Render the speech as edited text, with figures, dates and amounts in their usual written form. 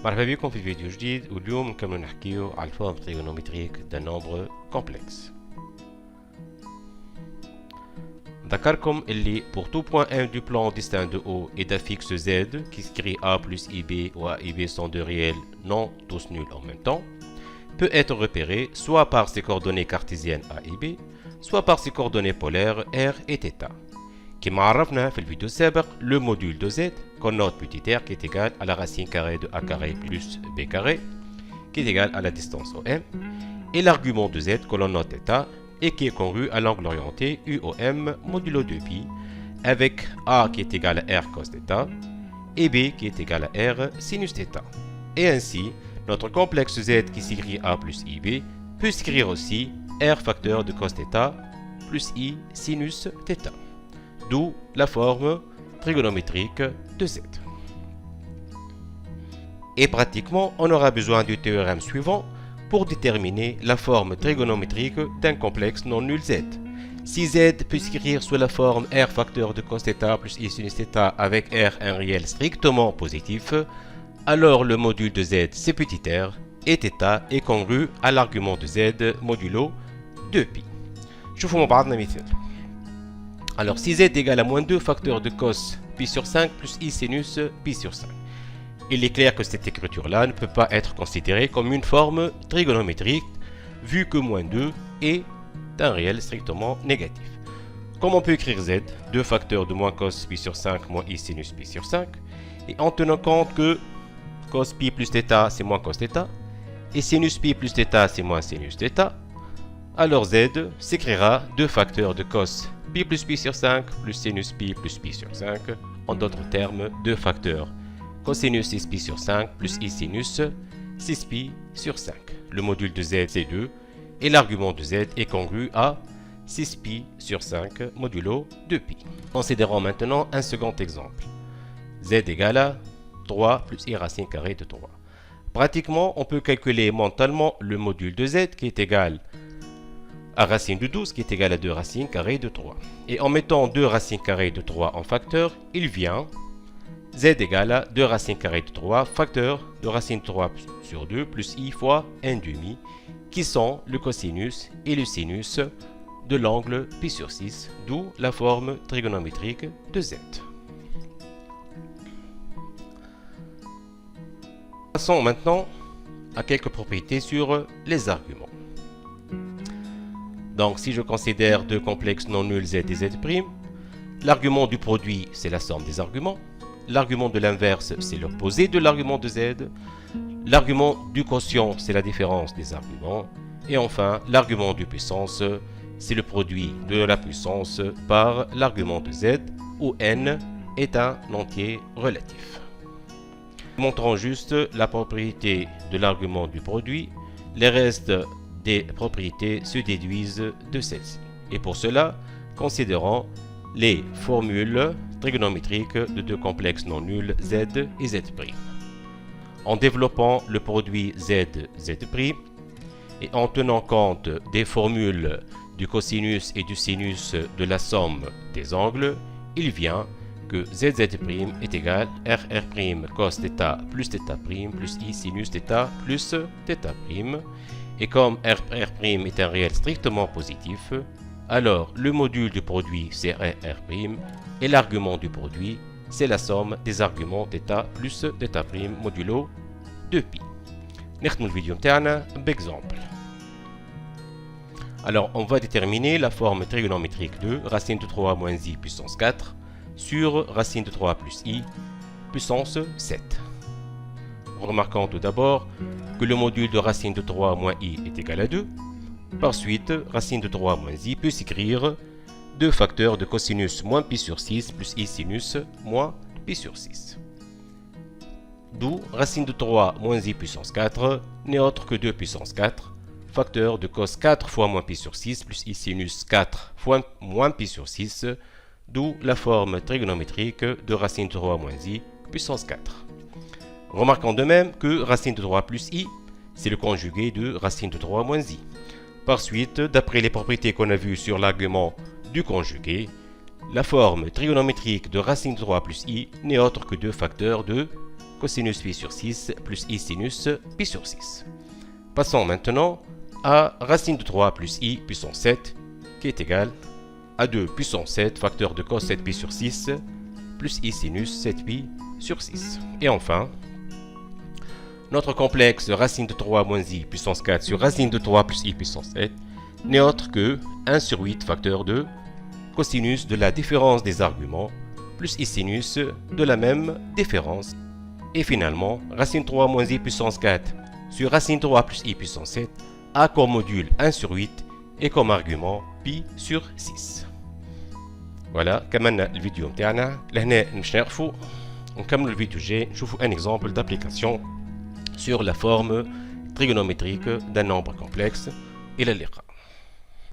مرحبا بكم في فيديو جديد واليوم نكمل نحكيو على الفورم تريغونومتريك d'un nombre complexe. ذكركم اللي pour tout point M du plan distinct de haut et d'un fixe Z qui s'écrit A plus IB où A et IB sont deux réels non tous nuls en même temps, peut être repéré soit par ses coordonnées cartésiennes A et B, soit par ses coordonnées polaires R et θ. كما عرفنا في الفيديو السابق le module de Z qu'on note petit r qui est égal à la racine carrée de a carré plus b carré qui est égal à la distance OM et l'argument de Z que l'on note θ et qui est congru à l'angle orienté UOM modulo 2pi avec A qui est égal à R cos θ et B qui est égal à R sinus θ. Et ainsi, notre complexe Z qui s'écrit A plus IB peut s'écrire aussi R facteur de cos θ plus I sinus θ. D'où la forme trigonométrique de Z. Et pratiquement, on aura besoin du théorème suivant pour déterminer la forme trigonométrique d'un complexe non nul Z. Si Z peut s'écrire sous la forme R facteur de cos θ plus I sinus θ avec R un réel strictement positif, alors le module de Z c'est petit r et θ est congru à l'argument de Z modulo 2pi. شوفوا مع بعضنا مثال. Alors si Z égale à moins 2 facteurs de cos pi sur 5 plus I sinus pi sur 5. Il est clair que cette écriture-là ne peut pas être considérée comme une forme trigonométrique vu que moins 2 est un réel strictement négatif. Comme on peut écrire Z, 2 facteurs de moins cos pi sur 5 moins I sinus pi sur 5, et en tenant compte que cos pi plus θ c'est moins cos θ, et sinus pi plus θ c'est moins sinus θ, alors Z s'écrira 2 facteurs de cos pi plus pi sur 5 plus sinus pi plus pi sur 5, en d'autres termes 2 facteurs cosinus 6 pi sur 5 plus I sinus 6 pi sur 5. Le module de Z c'est 2 et l'argument de Z est congru à 6 pi sur 5 modulo 2pi. Considérons maintenant un second exemple. Z égale à 3 plus I racine carrée de 3. Pratiquement, on peut calculer mentalement le module de Z qui est égal à racine de 12 qui est égal à 2 racines carrées de 3. Et en mettant 2 racines carrées de 3 en facteur, il vient Z égale à 2 racines carrées de 3 facteur de racine 3 sur 2 plus I fois 1 demi qui sont le cosinus et le sinus de l'angle pi sur 6, d'où la forme trigonométrique de Z. Passons maintenant à quelques propriétés sur les arguments. Donc si je considère deux complexes non nuls Z et Z', l'argument du produit c'est la somme des arguments, l'argument de l'inverse c'est l'opposé de l'argument de Z, l'argument du quotient c'est la différence des arguments, et enfin l'argument de puissance c'est le produit de la puissance par l'argument de Z où n est un entier relatif. Montrons juste la propriété de l'argument du produit, les restes des propriétés se déduisent de celle-ci. Et pour cela, considérons les formules trigonométriques de deux complexes non nuls Z et Z'. En développant le produit Z, Z', et en tenant compte des formules du cosinus et du sinus de la somme des angles, il vient que ZZ' est égal à RR' cos θ plus θ' plus I sinus θ plus θ'. Et comme R' est un réel strictement positif, alors le module du produit c'est RR' et l'argument du produit c'est la somme des arguments θ plus θ' modulo 2pi. نختم الفيديو متاعنا بexemple. Alors on va déterminer la forme trigonométrique de racine de 3 moins I puissance 4 sur racine de 3 plus I puissance 7. Remarquons tout d'abord que le module de racine de 3 moins I est égal à 2. Par suite, racine de 3 moins I peut s'écrire 2 facteurs de cosinus moins pi sur 6 plus I sinus moins pi sur 6. D'où racine de 3 moins I puissance 4 n'est autre que 2 puissance 4, facteur de cos 4 fois moins pi sur 6 plus I sinus 4 fois moins pi sur 6, d'où la forme trigonométrique de racine de 3 moins I puissance 4. Remarquons de même que racine de 3 plus I, c'est le conjugué de racine de 3 moins I. Par suite, d'après les propriétés qu'on a vues sur l'argument du conjugué, la forme trigonométrique de racine de 3 plus I n'est autre que 2 facteurs de cosinus pi sur 6 plus i sinus pi sur 6. Passons maintenant à racine de 3 plus i puissance 7 qui est égal à 2 puissance 7 facteur de cos 7 pi sur 6 plus i sinus 7 pi sur 6. Et enfin, notre complexe racine de 3 moins i puissance 4 sur racine de 3 plus i puissance 7 n'est autre que 1 sur 8 facteur de cosinus de la différence des arguments plus i sinus de la même différence. Et finalement, racine 3 moins i puissance 4 sur racine 3 plus i puissance 7 a comme module 1 sur 8 et comme argument pi sur 6. Voilà, كملنا الفيديو متاعنا لهنا باش نعرفوا ونكملوا الفيديو الجاي نشوفوا un exemple d'application sur la forme trigonométrique d'un nombre complexe. إلى اللقاء.